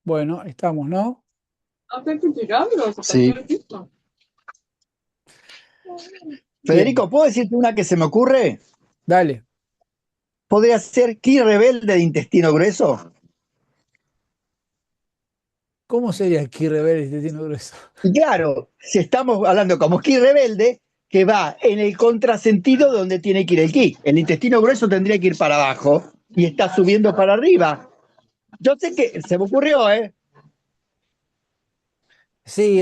Bueno, estamos, ¿no? Sí. Bien, Federico, ¿puedo decirte una que se me ocurre? dale. ¿Podría ser Ki rebelde de intestino grueso? ¿Cómo sería el ki rebelde este tiene grueso? Y claro, si estamos hablando como Ki rebelde, que va en el contrasentido de donde tiene que ir el Ki. El intestino grueso tendría que ir para abajo y está subiendo para arriba. Yo sé que se me ocurrió, ¿eh? Sí,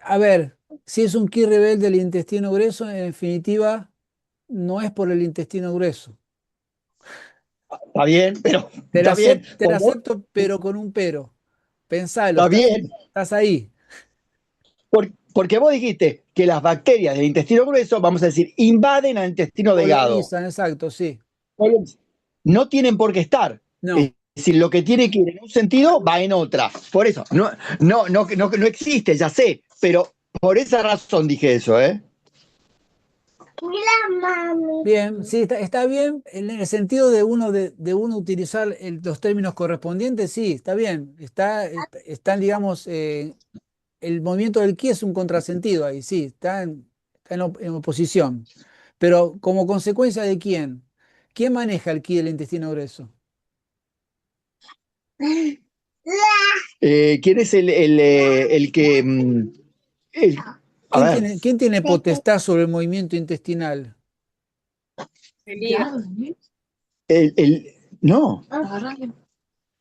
a ver, si es un ki rebelde del intestino grueso, en definitiva, no es por el intestino grueso. Está bien, pero está bien. Te la acepto, pero con un pero. Pensalo, Está bien. estás ahí. Porque vos dijiste que las bacterias del intestino grueso, vamos a decir, invaden al intestino delgado. Colonizan, exacto, sí. No tienen por qué estar. No. Es decir, lo que tiene que ir en un sentido va en otra. Por eso, no existe, ya sé, pero por esa razón dije eso, ¿eh? Bien, sí, está bien en el sentido de uno utilizar los términos correspondientes, sí, está bien. Están, digamos, el movimiento del ki es un contrasentido ahí, sí, en oposición. Pero como consecuencia de quién? ¿Quién maneja el ki del intestino grueso? ¿Quién es el que... el- a ver, Quién tiene potestad sobre el movimiento intestinal? no,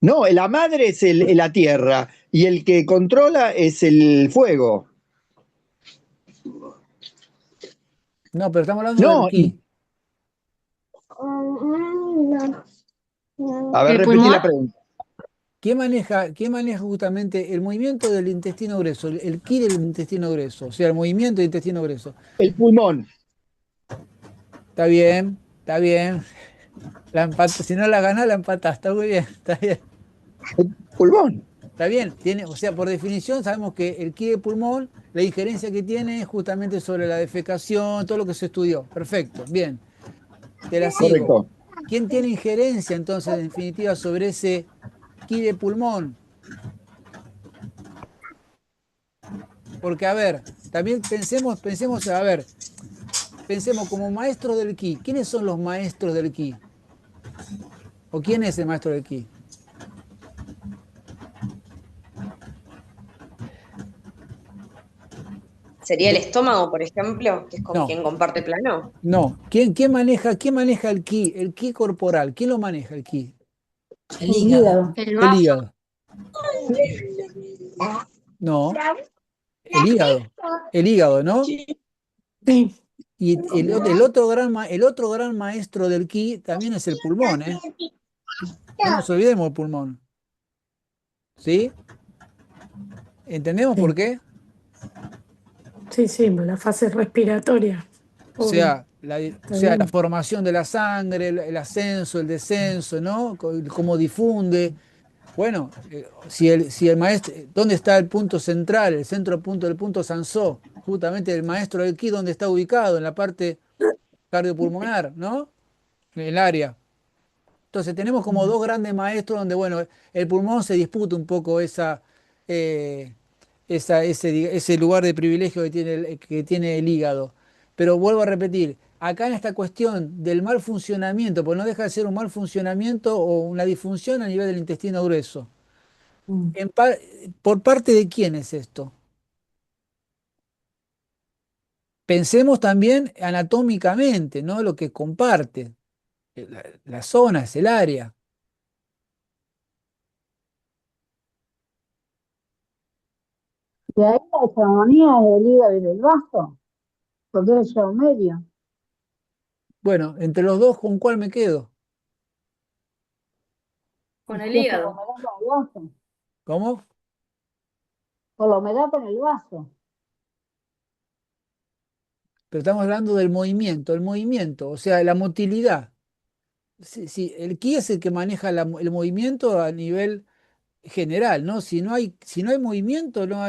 no, la madre es la tierra y el que controla es el fuego. No, pero estamos hablando del No, ki. a ver, ¿El repetí pulmón? la pregunta. Quién maneja justamente el movimiento del intestino grueso, el ki del intestino grueso? O sea, el movimiento del intestino grueso. El pulmón. Está bien, está bien. Si no la ganás, la empatás. Está muy bien, está bien. El pulmón. Está bien. O sea, por definición sabemos que el ki de pulmón, la injerencia que tiene es justamente sobre la defecación, todo lo que se estudió. Perfecto, bien. Te la sigo. Correcto. ¿Quién tiene injerencia entonces, en definitiva, sobre ese ki de pulmón? Porque, a ver, también a ver, pensemos como maestros del ki. ¿Quiénes son los maestros del ki? ¿O quién es el maestro del ki? ¿Sería el estómago, por ejemplo, que es con No, quien comparte plano? no. Quién maneja el ki? El ki corporal. ¿Quién lo maneja el ki? El hígado. El El vaso. hígado. No, el hígado. El hígado, ¿no? Sí. Y el otro gran maestro del ki también es el pulmón, ¿eh? No nos olvidemos del pulmón. ¿Sí? ¿Entendemos por Sí, qué? sí, sí, la fase respiratoria, obvio. O Está sea, la bien. formación de la sangre, el ascenso, el descenso, ¿no? Cómo difunde. Bueno, si el maestro, ¿dónde está el punto central, el centro punto del punto Sansó? Justamente el maestro del ki, ¿dónde está ubicado? En la parte cardiopulmonar, ¿no? En el área. Entonces tenemos como dos grandes maestros donde, bueno, el pulmón se disputa un poco eh, ese lugar de privilegio que tiene el hígado. Pero vuelvo a repetir, acá en esta cuestión del mal funcionamiento, porque no deja de ser un mal funcionamiento o una disfunción a nivel del intestino grueso. Mm. En pa- ¿Por parte de quién es esto? Pensemos también anatómicamente, ¿no? Lo que comparte, las zonas, el área. De ahí la hegemonía del hígado y del vaso, porque es un medio. Bueno, entre los dos, ¿con cuál me quedo? Y Con el si es por la hígado. humedad con el vaso, ¿Cómo? por la humedad con el vaso. Pero estamos hablando del movimiento, o sea, la motilidad. Sí, sí, el ki es el que maneja el movimiento a nivel general, ¿no? Si no hay movimiento, no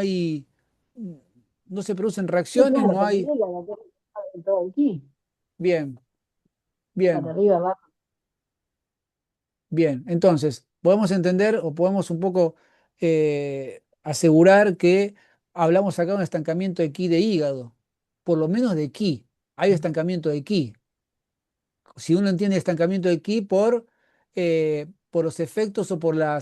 se producen Sí, reacciones, claro, no porque el hay. hígado tiene todo el ki, Bien, para bien, arriba, abajo. bien. Entonces, podemos entender o podemos un poco asegurar que hablamos acá de un estancamiento de ki de hígado, por lo menos de ki. Hay estancamiento de ki. Si uno entiende estancamiento de ki por los efectos o por la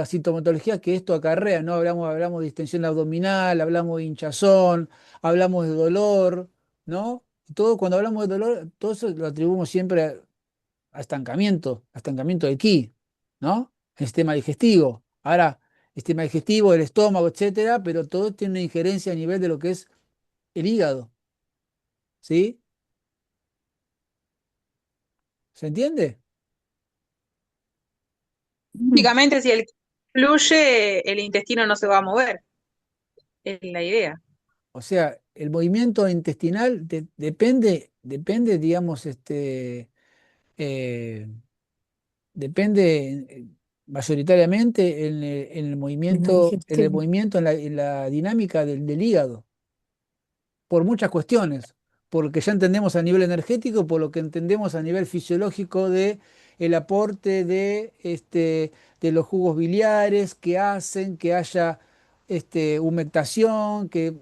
sintomatología que esto acarrea, ¿no? Hablamos de distensión abdominal, hablamos de hinchazón, hablamos de dolor, ¿no? Todo, cuando hablamos de dolor, todo eso lo atribuimos siempre a estancamiento de ki, ¿no? El sistema digestivo. Ahora, el sistema digestivo, el estómago, etcétera, pero todo tiene una injerencia a nivel de lo que es el hígado, ¿sí? ¿Se entiende? Únicamente si el fluye, el intestino no se va a mover, es la idea. O sea, el movimiento intestinal depende, digamos, eh, depende mayoritariamente En la en el digestión. movimiento, en la dinámica del hígado, por muchas cuestiones, por lo que ya entendemos a nivel energético, por lo que entendemos a nivel fisiológico de el aporte de los jugos biliares que hacen que haya humectación, que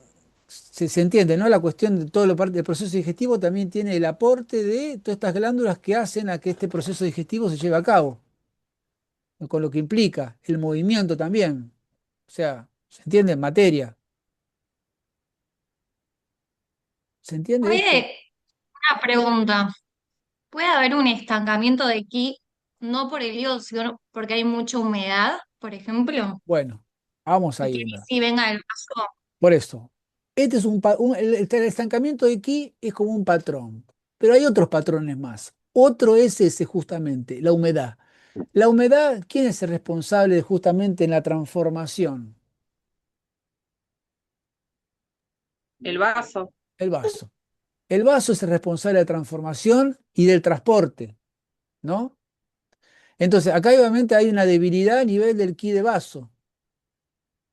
se entiende, ¿no? La cuestión de todo lo parte del proceso digestivo también tiene el aporte de todas estas glándulas que hacen a que este proceso digestivo se lleve a cabo, con lo que implica el movimiento también. O sea, ¿se entiende? Materia. ¿Se entiende esto? Puede, una pregunta, ¿puede haber un estancamiento de ki no por el hígado, sino porque hay mucha humedad, por ejemplo? Bueno, vamos Y ahí. que ahí sí venga el vaso. Por eso, este es el estancamiento de aquí es como un patrón, pero hay otros patrones más. Otro es ese justamente, la humedad. La humedad, ¿quién es el responsable justamente en la transformación? El vaso. El vaso. El vaso es el responsable de la transformación y del transporte, ¿no? Entonces, acá obviamente hay una debilidad a nivel del ki de vaso.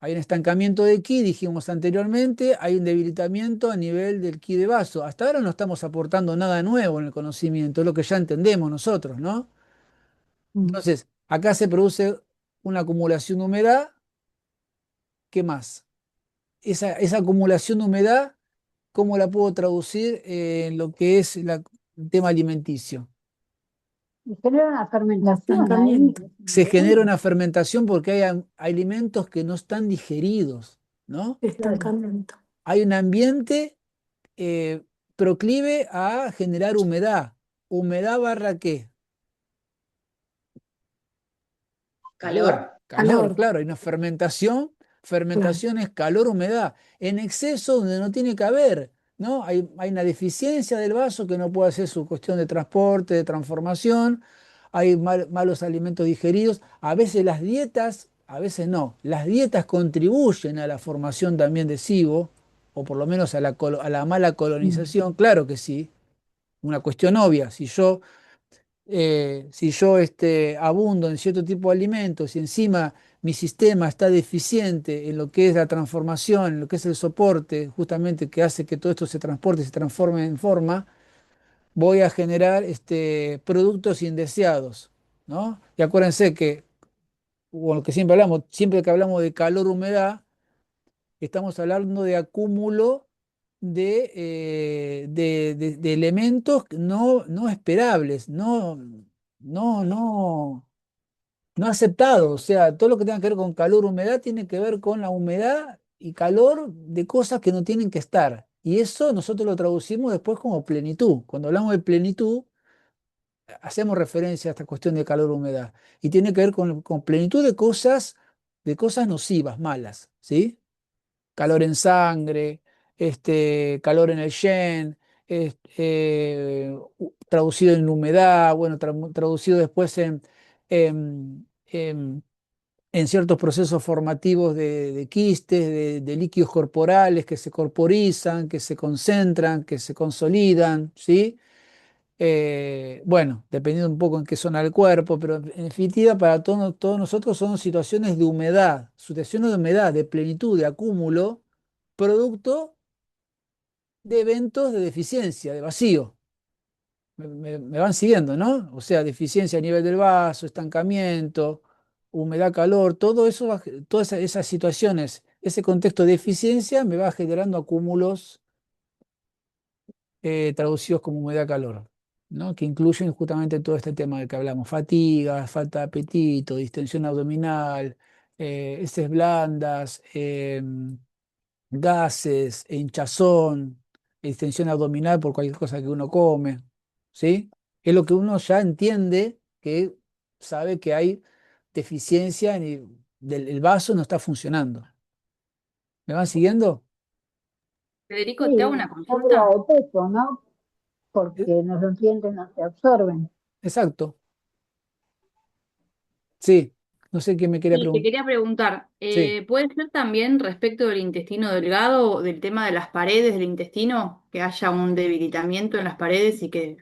Hay un estancamiento de ki, dijimos anteriormente, hay un debilitamiento a nivel del ki de vaso. Hasta ahora no estamos aportando nada nuevo en el conocimiento, es lo que ya entendemos nosotros, ¿no? Mm. Entonces, acá se produce una acumulación de humedad. ¿Qué más? Esa acumulación de humedad, ¿cómo la puedo traducir en lo que es el tema alimenticio? Y genera una El fermentación ahí. estancamiento. Se genera una fermentación porque hay alimentos que no están digeridos, ¿no? Claro. Estancamiento. Hay un ambiente eh, proclive a generar humedad. ¿Humedad barra qué? Calor. Calor. Calor, Calor, claro, hay una fermentación. claro. Fermentación es calor, humedad. En exceso donde no tiene que haber, ¿no? Hay una deficiencia del vaso que no puede hacer su cuestión de transporte, de transformación. Hay malos alimentos digeridos. A veces las dietas, a veces no. Las dietas contribuyen a la formación también de SIBO, o por lo menos a la mala Mm. colonización. Claro que sí. Una cuestión obvia. Si yo abundo en cierto tipo de alimentos y encima mi sistema está deficiente en lo que es la transformación, en lo que es el soporte, justamente que hace que todo esto se transporte y se transforme en forma, voy a generar productos indeseados, ¿no? Y acuérdense que, bueno, lo que siempre que hablamos de calor, humedad, estamos hablando de acúmulo de elementos no esperables, no, no aceptados. O sea, todo lo que tenga que ver con calor, humedad, tiene que ver con la humedad y calor de cosas que no tienen que estar. Y eso nosotros lo traducimos después como plenitud. Cuando hablamos de plenitud, hacemos referencia a esta cuestión de calor, humedad. Y tiene que ver con plenitud de cosas nocivas, malas, ¿sí? Calor en sangre, calor en el yen, traducido en humedad, bueno, traducido después en ciertos procesos formativos de quistes, de líquidos corporales que se corporizan, que se concentran, que se consolidan, ¿sí? Bueno, dependiendo un poco en qué zona del cuerpo, pero en definitiva para todos nosotros son situaciones de humedad, situaciones de humedad, de plenitud, de acúmulo, producto de eventos de deficiencia, de vacío. me van siguiendo, ¿no? O sea, deficiencia a nivel del vaso, estancamiento, humedad, calor, todo eso, todas esas situaciones, ese contexto de eficiencia me va generando acúmulos traducidos como humedad, calor, ¿no? Que incluyen justamente todo este tema del que hablamos: fatiga, falta de apetito, distensión abdominal, heces blandas, gases, hinchazón, distensión abdominal por cualquier cosa que uno come, ¿sí? Es lo que uno ya entiende, que sabe que hay deficiencia el vaso no está funcionando. ¿Me van siguiendo? Federico, te hago Sí, una pérdida consulta. de peso, ¿no? Eh, Porque los nutrientes no se absorben. Exacto. Sí. No sé quién me quería Sí, te preguntar. quería preguntar, Sí. ¿puede ser también respecto del intestino delgado, del tema de las paredes del intestino, que haya un debilitamiento en las paredes y que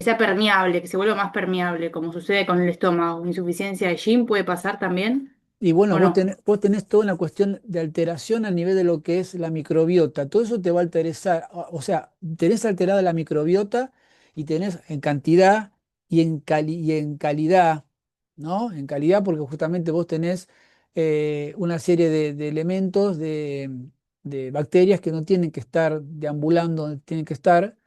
sea permeable, que se vuelva más permeable, como sucede con el estómago? ¿Insuficiencia de yin puede pasar también Y bueno, o no? vos tenés toda una cuestión de alteración a nivel de lo que es la microbiota. Todo eso te va a alterar, o sea, tenés alterada la microbiota y tenés en cantidad y en calidad, ¿no? En calidad porque justamente vos tenés una serie de elementos, de bacterias que no tienen que estar deambulando donde tienen que estar,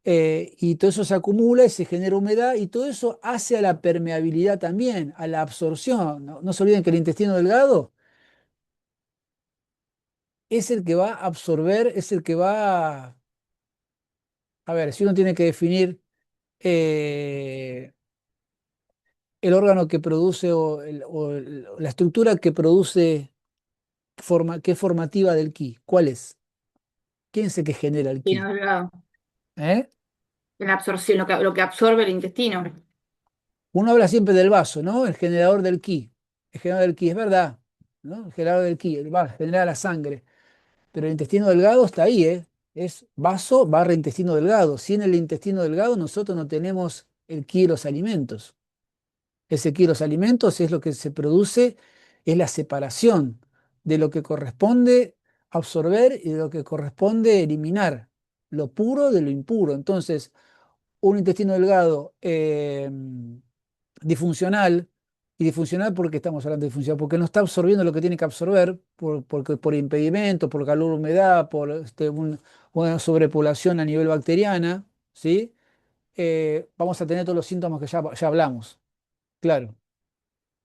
y todo eso se acumula y se genera humedad y todo eso hace a la permeabilidad también, a la absorción. No, no se olviden que el intestino delgado es el que va a absorber, es el que va a ver, si uno tiene que definir eh, el órgano que produce la estructura que produce, que es formativa del ki, ¿cuál es? ¿Quién es el que genera el ki? Intestino delgado. ¿Eh? En la absorción, lo que absorbe el intestino. Uno habla siempre del vaso, ¿no? El generador del ki. El generador del ki, es verdad, ¿no? El generador del ki, genera la sangre. Pero el intestino delgado está ahí, ¿eh? Es vaso barra intestino delgado. Sin el intestino delgado nosotros no tenemos el ki de los alimentos. Ese ki de los alimentos es lo que se produce, es la separación de lo que corresponde absorber y de lo que corresponde eliminar, lo puro de lo impuro. Entonces, un intestino delgado disfuncional, y disfuncional porque estamos hablando de disfuncional, porque no está absorbiendo lo que tiene que absorber por impedimento, por calor, humedad, por una sobrepoblación a nivel bacteriana, ¿sí? Vamos a tener todos los síntomas que ya hablamos, claro,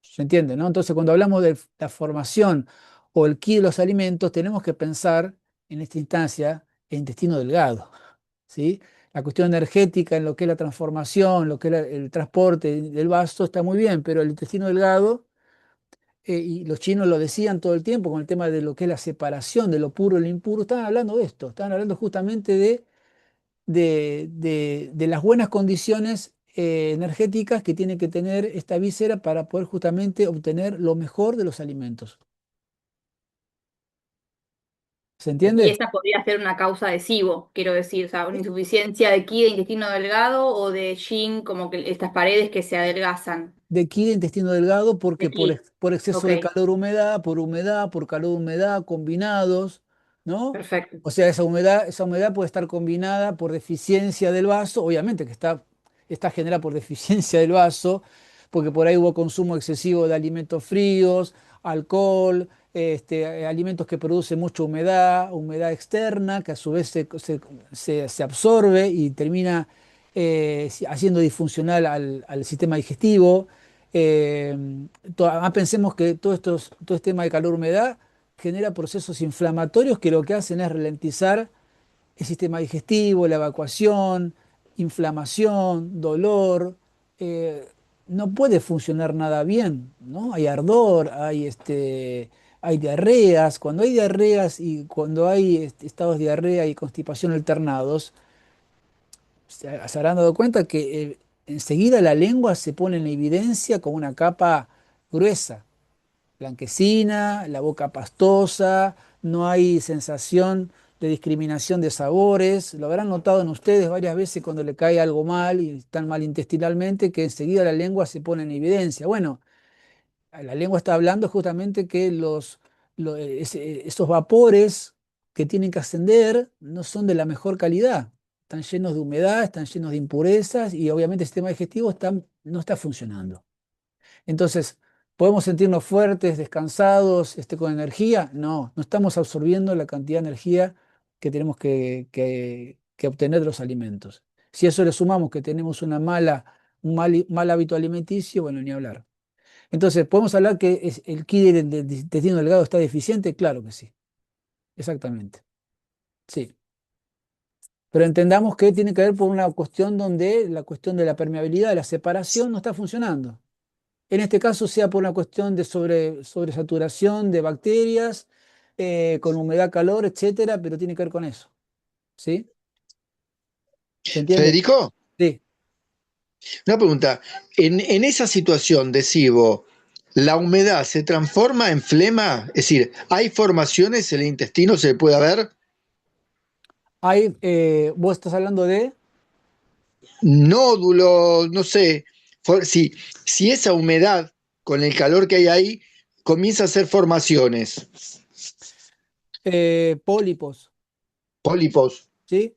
se entiende, ¿no? Entonces, cuando hablamos de la formación o el ki de los alimentos, tenemos que pensar en esta instancia el intestino delgado, ¿sí? La cuestión energética en lo que es la transformación, lo que es el transporte del vaso está muy bien, pero el intestino delgado, y los chinos lo decían todo el tiempo con el tema de lo que es la separación de lo puro y lo impuro, estaban hablando de esto, estaban hablando justamente de las buenas condiciones energéticas que tiene que tener esta víscera para poder justamente obtener lo mejor de los alimentos. ¿Se Y entiende? esa podría ser una causa de SIBO, quiero decir, o sea, una Eh, insuficiencia de ki de intestino delgado o de yin, como que estas paredes que se adelgazan. De aquí de intestino delgado De porque ki, por exceso ok, de calor-humedad, por calor-humedad combinados, ¿no? perfecto. O sea, esa humedad puede estar combinada por deficiencia del vaso, obviamente que está generada por deficiencia del vaso, porque por ahí hubo consumo excesivo de alimentos fríos, alcohol, alimentos que producen mucha humedad, humedad externa, que a su vez se absorbe y termina haciendo disfuncional al sistema digestivo. Eh, Además, pensemos que todo este tema de calor-humedad genera procesos inflamatorios que lo que hacen es ralentizar el sistema digestivo, la evacuación, inflamación, dolor. No puede funcionar nada bien, ¿no? Hay ardor, hay diarreas. Cuando hay diarreas y cuando hay estados de diarrea y constipación alternados, se habrán dado cuenta que enseguida la lengua se pone en evidencia con una capa gruesa, blanquecina, la boca pastosa, no hay sensación de discriminación de sabores. Lo habrán notado en ustedes varias veces cuando le cae algo mal y están mal intestinalmente, que enseguida la lengua se pone en evidencia. Bueno, la lengua está hablando justamente que esos vapores que tienen que ascender no son de la mejor calidad. están llenos de humedad, están llenos de impurezas y obviamente el sistema digestivo no está funcionando. Entonces, ¿podemos sentirnos fuertes, descansados, con energía? No, no estamos absorbiendo la cantidad de energía que tenemos que obtener de los alimentos. Si a eso le sumamos que tenemos un mal hábito alimenticio, bueno, ni hablar. Entonces, ¿podemos hablar que el ki del intestino delgado está deficiente? Claro que sí, exactamente. Sí. Pero entendamos que tiene que ver por una cuestión donde la cuestión de la permeabilidad, de la separación, no está funcionando. En este caso sea por una cuestión de sobresaturación de bacterias, con humedad, calor, etcétera, pero tiene que ver con eso. ¿Sí? ¿Se entiende? Federico, Sí. una pregunta. En esa situación de SIBO, ¿la humedad se transforma en flema? Es decir, ¿hay formaciones en el intestino? ¿Se puede ver? Vos estás hablando de. Nódulos, no sé. Si esa humedad, con el calor que hay ahí, comienza a hacer formaciones, Pólipos. pólipos. ¿Sí?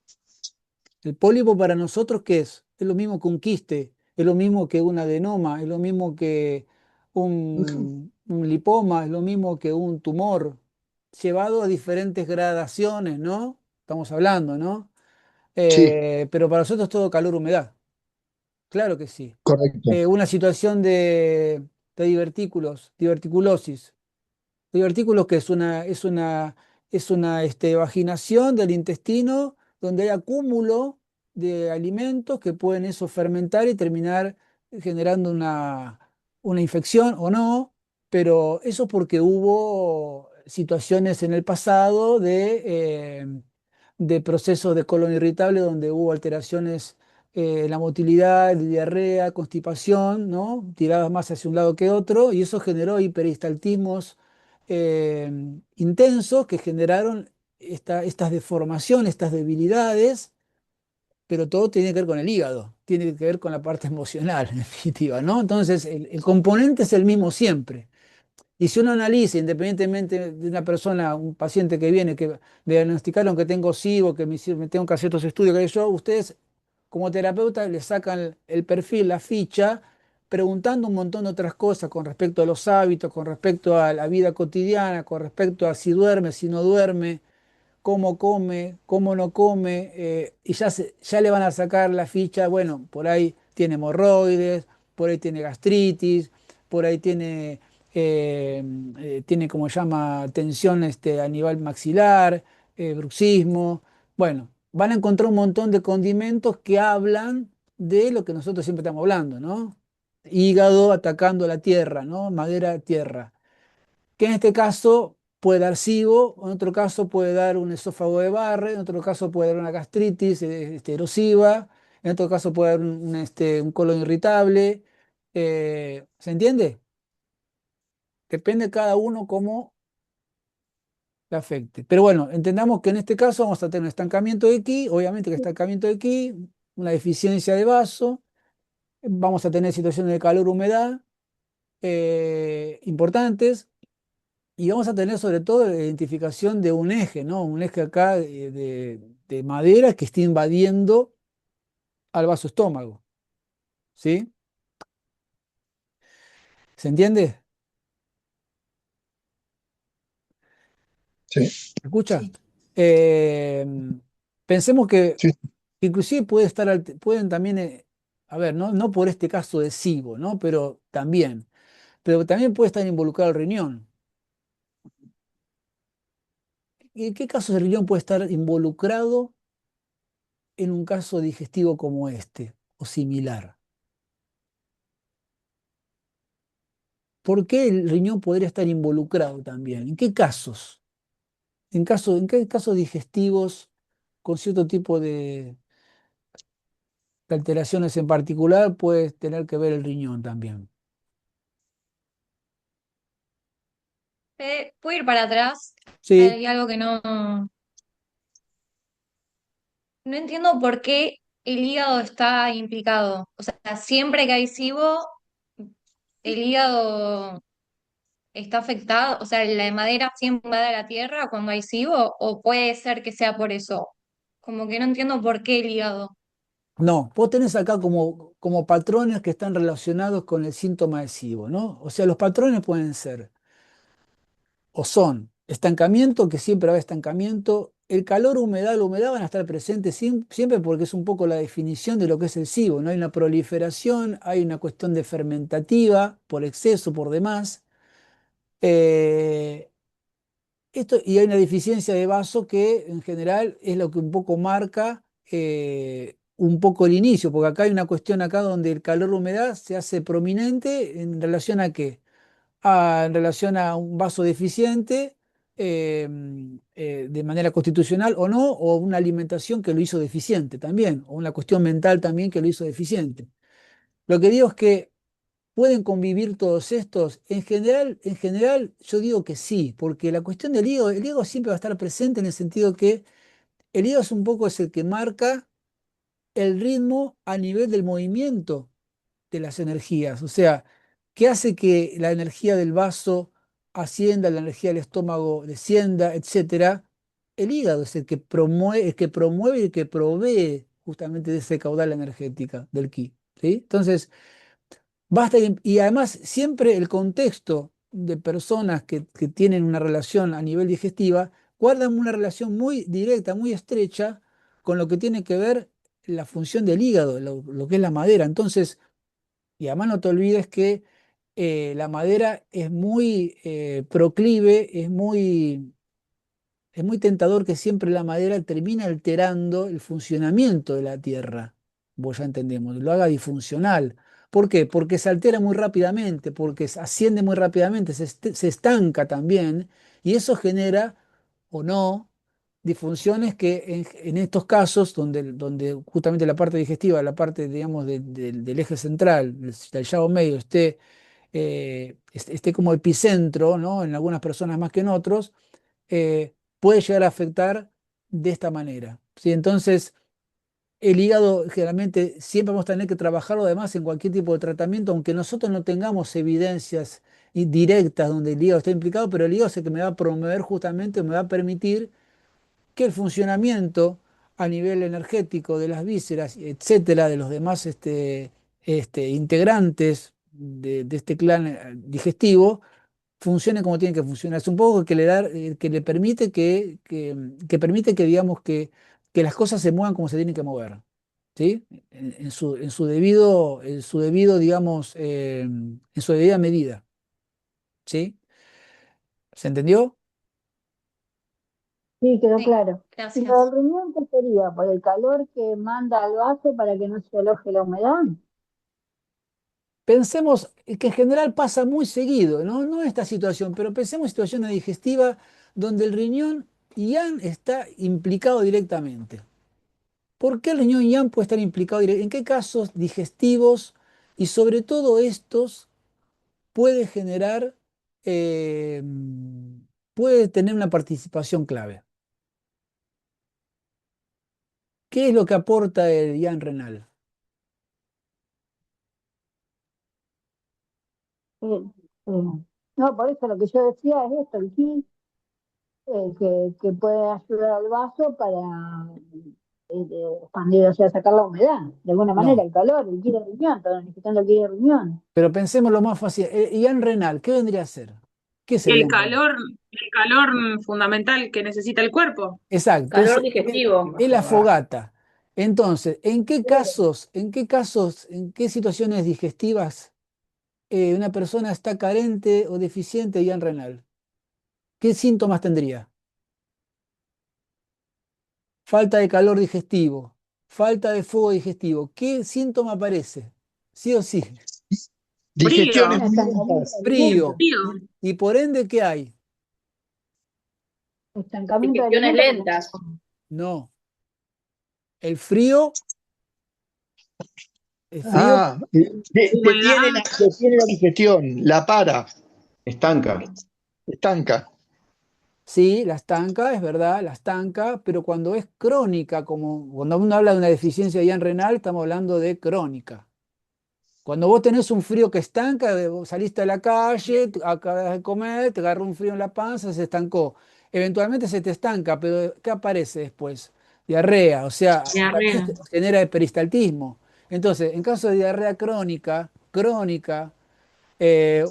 El pólipo para nosotros, ¿qué es? Es lo mismo que un quiste, es lo mismo que un adenoma, es lo mismo que un lipoma, es lo mismo que un tumor, llevado a diferentes gradaciones, ¿no? Estamos hablando, ¿no? Sí, Pero para nosotros es todo calor, humedad. Claro que sí. correcto. Una situación de diverticulosis. Divertículos que es una vaginación del intestino donde hay acúmulo de alimentos que pueden eso fermentar y terminar generando una infección o no, pero eso es porque hubo situaciones en el pasado de procesos de colon irritable donde hubo alteraciones en la motilidad, diarrea, constipación, ¿no? Tiradas más hacia un lado que otro, y eso generó hiperistaltismos eh, intensos que generaron estas deformaciones, estas debilidades, pero todo tiene que ver con el hígado, tiene que ver con la parte emocional, en definitiva, ¿no? Entonces, el componente es el mismo siempre. Y si uno analiza, independientemente de una persona, un paciente que viene, que me diagnosticaron que tengo SIBO, que me tengo que hacer estos estudios, que yo, ustedes como terapeuta le sacan el perfil, la ficha, preguntando un montón de otras cosas con respecto a los hábitos, con respecto a la vida cotidiana, con respecto a si duerme, si no duerme, cómo come, cómo no come, y ya le van a sacar la ficha, bueno, por ahí tiene hemorroides, por ahí tiene gastritis, por ahí tiene como se llama, tensión a nivel maxilar, bruxismo. Bueno, van a encontrar un montón de condimentos que hablan de lo que nosotros siempre estamos hablando, ¿no? Hígado atacando la tierra, ¿no? Madera, tierra, que en este caso puede dar SIBO, en otro caso puede dar un esófago de Barre, en otro caso puede dar una gastritis erosiva, en otro caso puede dar un colon irritable. ¿Se entiende? Depende de cada uno cómo le afecte. Pero bueno, entendamos que en este caso vamos a tener un estancamiento de ki, obviamente que estancamiento de ki, una deficiencia de vaso, vamos a tener situaciones de calor, humedad importantes. Y vamos a tener sobre todo la identificación de un eje, ¿no? Un eje acá de madera que está invadiendo al vaso estómago, ¿sí? ¿Se entiende? Sí, ¿Se escucha? Sí. Eh, Pensemos que sí. inclusive pueden también, a ver, no por este caso de SIBO, ¿no? Pero también puede estar involucrado el riñón. ¿Y en qué casos el riñón puede estar involucrado en un caso digestivo como este o similar? ¿Por qué el riñón podría estar involucrado también? ¿En qué casos? ¿En qué casos digestivos con cierto tipo de alteraciones en particular puede tener que ver el riñón también? ¿Puedo ir para atrás? Sí, Hay algo que no entiendo por qué el hígado está implicado. O sea, siempre que hay SIBO, el hígado está afectado. O sea, la madera siempre va a la tierra cuando hay SIBO, o puede ser que sea por eso. Como que no entiendo por qué el hígado. No, vos tenés acá como patrones que están relacionados con el síntoma de SIBO, ¿no? O sea, los patrones pueden ser o son estancamiento, que siempre va a haber estancamiento, el calor, humedad, la humedad van a estar presentes siempre porque es un poco la definición de lo que es el SIBO, ¿no? Hay una proliferación, hay una cuestión de fermentativa por exceso, por demás. Eh, y hay una deficiencia de vaso que en general es lo que un poco marca un poco el inicio, porque acá hay una cuestión acá donde el calor, la humedad se hace prominente en relación a qué, en relación a un vaso deficiente eh, de manera constitucional o no, o una alimentación que lo hizo deficiente también, o una cuestión mental también que lo hizo deficiente. Lo que digo es que pueden convivir todos estos. En general, yo digo que sí, porque la cuestión del hígado, el hígado siempre va a estar presente en el sentido que el hígado es un poco es el que marca el ritmo a nivel del movimiento de las energías, o sea, que hace que la energía del vaso ascienda, la energía del estómago descienda, etcétera. El hígado es el que promueve y el que provee justamente de ese caudal energética del ki, ¿sí? Entonces, basta y además siempre el contexto de personas que tienen una relación a nivel digestiva guardan una relación muy directa, muy estrecha con lo que tiene que ver la función del hígado, lo que es la madera. Entonces, y además no te olvides que la madera es muy proclive, es muy tentador que siempre la madera termine alterando el funcionamiento de la tierra. Vos ya entendemos, lo haga disfuncional. ¿Por qué? Porque se altera muy rápidamente, porque asciende muy rápidamente, se estanca también, y eso genera, o no, disfunciones que en estos casos, donde justamente la parte digestiva, la parte, digamos, del eje central, del llago medio, esté como epicentro, ¿no? En algunas personas más que en otros, puede llegar a afectar de esta manera, ¿sí? Entonces, el hígado generalmente siempre vamos a tener que trabajarlo además en cualquier tipo de tratamiento, aunque nosotros no tengamos evidencias directas donde el hígado está implicado, pero el hígado es el que me va a promover justamente, me va a permitir que el funcionamiento a nivel energético de las vísceras, etcétera, de los demás integrantes de este clan digestivo, funcione como tiene que funcionar. Es un poco que le permite que permite que, digamos, que las cosas se muevan como se tienen que mover, ¿sí? En su debido, digamos, en su debida medida, ¿sí? ¿Se entendió? Sí, quedó Sí, claro. ¿Y lo gracias. del riñón qué sería? ¿Por el calor que manda al vaso para que no se aloje la humedad? Pensemos que en general pasa muy seguido, ¿no? No esta situación, pero pensemos en situaciones digestivas donde el riñón yang está implicado directamente. ¿Por qué el riñón yang puede estar implicado directamente? ¿En qué casos digestivos y sobre todo estos puede generar, eh, puede tener una participación clave? ¿Qué es lo que aporta el yang renal? Eh, eh, no, por eso lo que yo decía es esto, el ki, que puede ayudar al vaso para expandir, o sea, sacar la humedad, de alguna manera, No, el calor, el ki del riñón, están necesitando el ki del riñón. pero pensemos lo más fácil. El yang renal, ¿qué vendría a ser? ¿Qué es el yang renal? El calor fundamental que necesita el cuerpo. Exacto, Calor entonces digestivo. es la fogata. Entonces, Claro, en qué situaciones digestivas una persona está carente o deficiente de yang renal? ¿Qué síntomas tendría? Falta de calor digestivo, falta de fuego digestivo. ¿Qué síntoma aparece? Sí o sí. Digestiones Frío, un estancamiento lentas. Frío. alimento, frío. Y por ende, ¿qué hay? estancamiento de Digestiones alimento porque lentas. No. El frío, el frío, Ah, detiene Humedad, detiene la digestión, la para, Estanca. estanca. sí, la estanca, es verdad, la estanca, pero cuando es crónica, como cuando uno habla de una deficiencia de yang renal, estamos hablando de crónica. Cuando vos tenés un frío que estanca, vos saliste a la calle, acabas de comer, te agarró un frío en la panza, se estancó. Eventualmente se te estanca, pero ¿qué aparece después? diarrea, o sea, también Diarrea. genera peristaltismo. Entonces, en caso de diarrea crónica,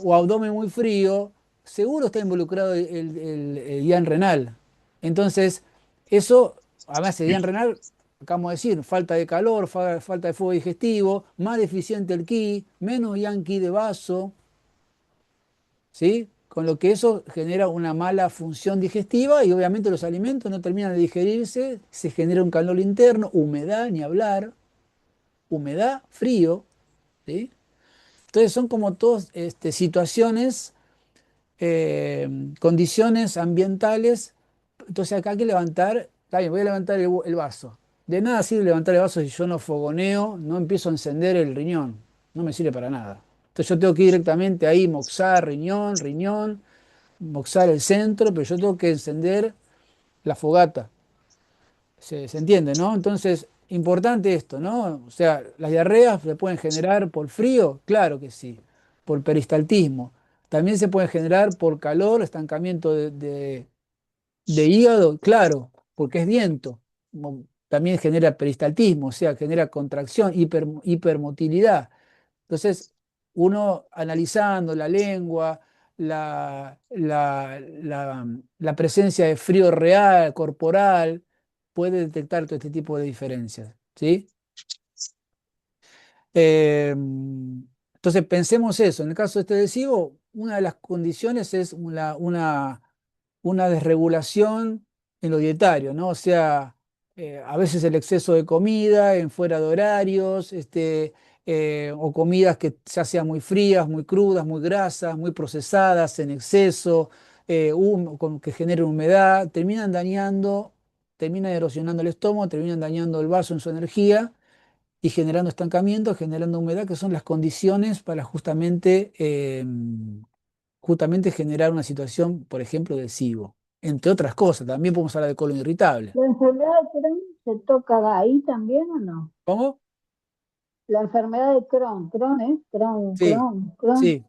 o abdomen muy frío, seguro está involucrado el IAN renal. Entonces, eso, además el IAN renal, acabamos de decir, falta de calor, falta de fuego digestivo, más deficiente el ki, menos IAN ki de vaso, ¿sí? Con lo que eso genera una mala función digestiva y obviamente los alimentos no terminan de digerirse, se genera un calor interno, humedad, ni hablar, humedad, frío, ¿sí? Entonces son como todas situaciones, condiciones ambientales. Entonces acá hay que levantar, está bien, voy a levantar el vaso. De nada sirve levantar el vaso si yo no fogoneo, no empiezo a encender el riñón. No me sirve para nada. Entonces yo tengo que ir directamente ahí, moxar riñón, moxar el centro, pero yo tengo que encender la fogata. Se entiende, ¿no? Entonces, importante esto, ¿no? O sea, las diarreas se pueden generar por frío, claro que sí, por peristaltismo. También se pueden generar por calor, estancamiento de hígado, claro, porque es viento. También genera peristaltismo, o sea, genera contracción, hipermotilidad. Entonces, uno analizando la lengua, la presencia de frío real, corporal, puede detectar todo este tipo de diferencias, ¿sí? Entonces, pensemos eso. En el caso de este adhesivo, una de las condiciones es una desregulación en lo dietario, ¿no? O sea, a veces el exceso de comida en fuera de horarios, o comidas que ya sean muy frías, muy crudas, muy grasas, muy procesadas en exceso, que generen humedad, terminan erosionando el estómago, terminan dañando el vaso en su energía y generando estancamiento, generando humedad, que son las condiciones para justamente generar una situación, por ejemplo, de SIBO. Entre otras cosas, también podemos hablar de colon irritable. ¿La enfermedad de Crohn se toca ahí también o no? ¿Cómo? La enfermedad de Crohn, Crohn es Sí, Crohn, sí.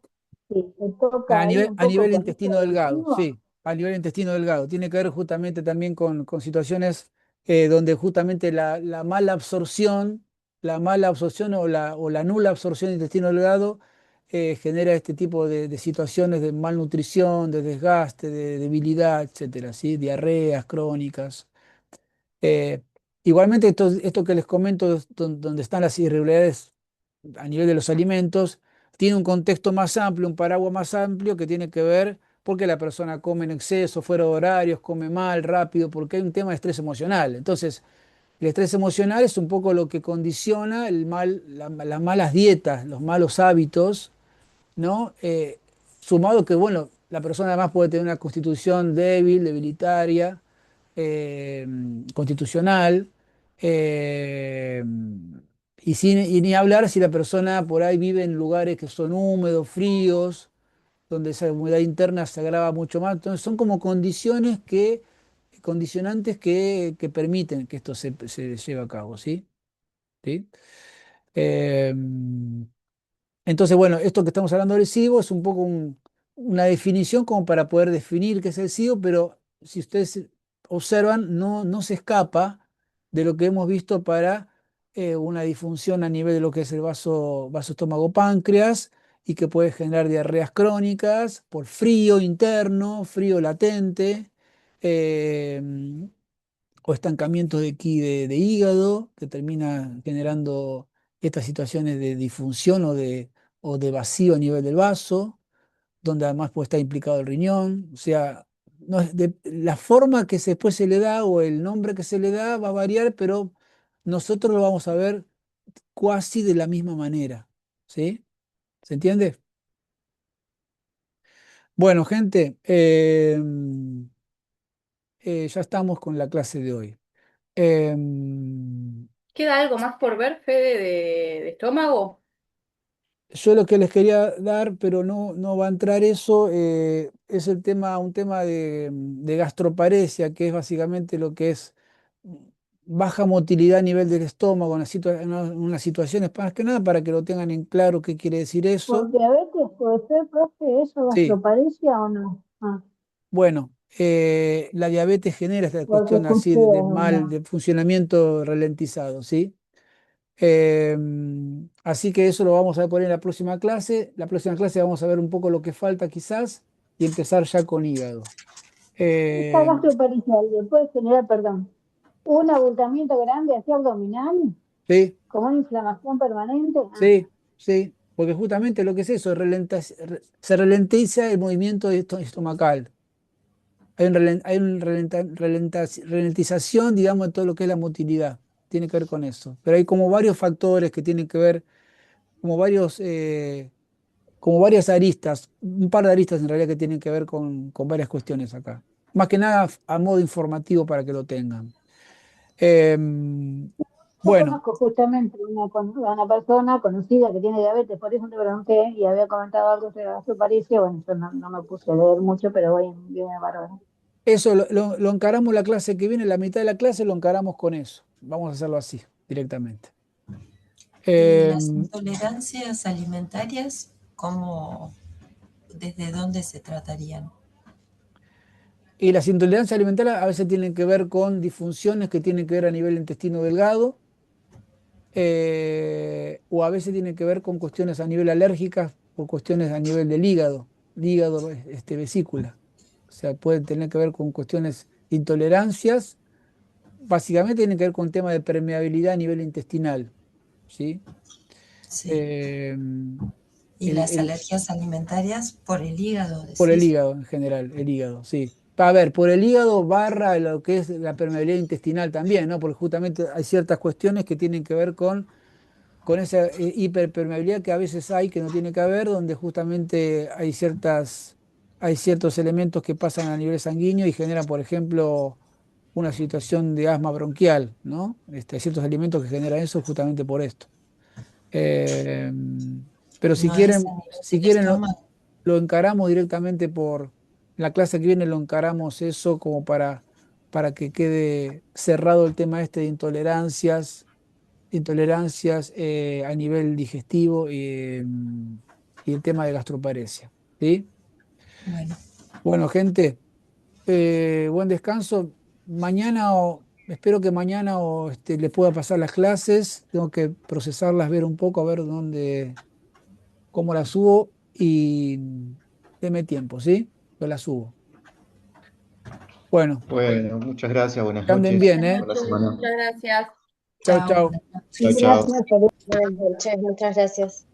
sí, se toca ahí un A poco nivel con este intestino delgado, adhesivo. sí. A nivel intestino delgado. Tiene que ver justamente también con situaciones donde justamente la mala absorción o la nula absorción del intestino delgado genera este tipo de situaciones de malnutrición, de desgaste, de debilidad, etcétera, ¿sí? Diarreas crónicas. Eh, Igualmente, esto que les comento, donde están las irregularidades a nivel de los alimentos, tiene un contexto más amplio, un paraguas más amplio que tiene que ver porque la persona come en exceso, fuera de horarios, come mal, rápido, porque hay un tema de estrés emocional. Entonces, el estrés emocional es un poco lo que condiciona las malas dietas, los malos hábitos, ¿no? Sumado que, bueno, la persona además puede tener una constitución débil, debilitaria, eh, constitucional, eh, y ni hablar si la persona por ahí vive en lugares que son húmedos, fríos, donde esa humedad interna se agrava mucho más. Entonces son como condicionantes que permiten que esto se lleve a cabo, ¿sí? ¿Sí? Eh, entonces, bueno, esto que estamos hablando del SIBO es un poco una definición como para poder definir qué es el SIBO, pero si ustedes observan, no se escapa de lo que hemos visto para una disfunción a nivel de lo que es el vaso estómago-páncreas y que puede generar diarreas crónicas por frío interno, frío latente, eh, o estancamientos de ki de hígado, que termina generando estas situaciones de disfunción o de vacío a nivel del vaso, donde además puede estar implicado el riñón. O sea, la forma que después se le da o el nombre que se le da va a variar, pero nosotros lo vamos a ver casi de la misma manera. ¿Sí? ¿Se entiende? Bueno, gente, ya estamos con la clase de hoy. Em, ¿Queda algo más por ver, Fede, de estómago? Yo lo que les quería dar, pero no va a entrar eso, es un tema de gastroparesia, que es básicamente lo que es baja motilidad a nivel del estómago, unas situaciones, más que nada para que lo tengan en claro qué quiere decir ¿Por eso. diabetes puede ser, profe, eso Sí, gastroparesia o no? Ah, bueno, la diabetes genera esta Porque cuestión así escuché de mal, una. de funcionamiento ralentizado, ¿sí? Así que eso lo vamos a ver por ahí en la próxima clase. La próxima clase vamos a ver un poco lo que falta quizás y empezar ya con hígado. Esta Eh, gastroparesia puede generar, perdón, un abultamiento grande así abdominal, sí, como una inflamación permanente. Ah, sí, sí, porque justamente lo que es eso, se ralentiza el movimiento estomacal. Hay una ralentización, digamos, de todo lo que es la motilidad. Tiene que ver con eso. Pero hay como varios factores que tienen que ver, como como varias aristas, un par de aristas en realidad que tienen que ver con varias cuestiones acá. Más que nada a modo informativo para que lo tengan. yo Bueno, conozco justamente a una persona conocida que tiene diabetes, por eso te pregunté y había comentado algo sobre la gastroparesia. Bueno, yo no me puse a leer mucho, pero voy viene bárbaro. eso lo encaramos la clase que viene, la mitad de la clase lo encaramos con eso. Vamos a hacerlo así, directamente. Y las Em, intolerancias alimentarias, ¿cómo, desde dónde se tratarían? Y las intolerancias alimentarias a veces tienen que ver con disfunciones que tienen que ver a nivel intestino delgado, o a veces tienen que ver con cuestiones a nivel alérgicas o cuestiones a nivel del hígado, vesícula. O sea, pueden tener que ver con cuestiones de intolerancias, básicamente tienen que ver con temas de permeabilidad a nivel intestinal, ¿sí? Sí. Eh, Y el, las el- alergias alimentarias por el hígado, por el decís. hígado en general, el hígado, sí. A ver, por el hígado barra lo que es la permeabilidad intestinal también, ¿no? Porque justamente hay ciertas cuestiones que tienen que ver con esa hiperpermeabilidad que a veces hay, que no tiene que haber, donde justamente hay ciertos elementos que pasan a nivel sanguíneo y generan, por ejemplo, una situación de asma bronquial, ¿no? Hay ciertos alimentos que generan eso justamente por esto. Eh, pero No es a nivel si del quieren estómago. lo encaramos directamente en la clase que viene lo encaramos eso como para que quede cerrado el tema este de intolerancias a nivel digestivo y el tema de gastroparesia. ¿Sí? Bueno, Bueno, gente, buen descanso. Espero que mañana les pueda pasar las clases. Tengo que procesarlas, ver un poco, a ver cómo las subo y deme tiempo, ¿sí? Yo las subo. Bueno, Bueno, muchas gracias, buenas que anden noches. bien, Buenas ¿eh? Buena noches, semana. muchas gracias. Chau, chao, chau. buenas noches. Chao, chao. Gracias, saludos. Buenas noches, muchas gracias.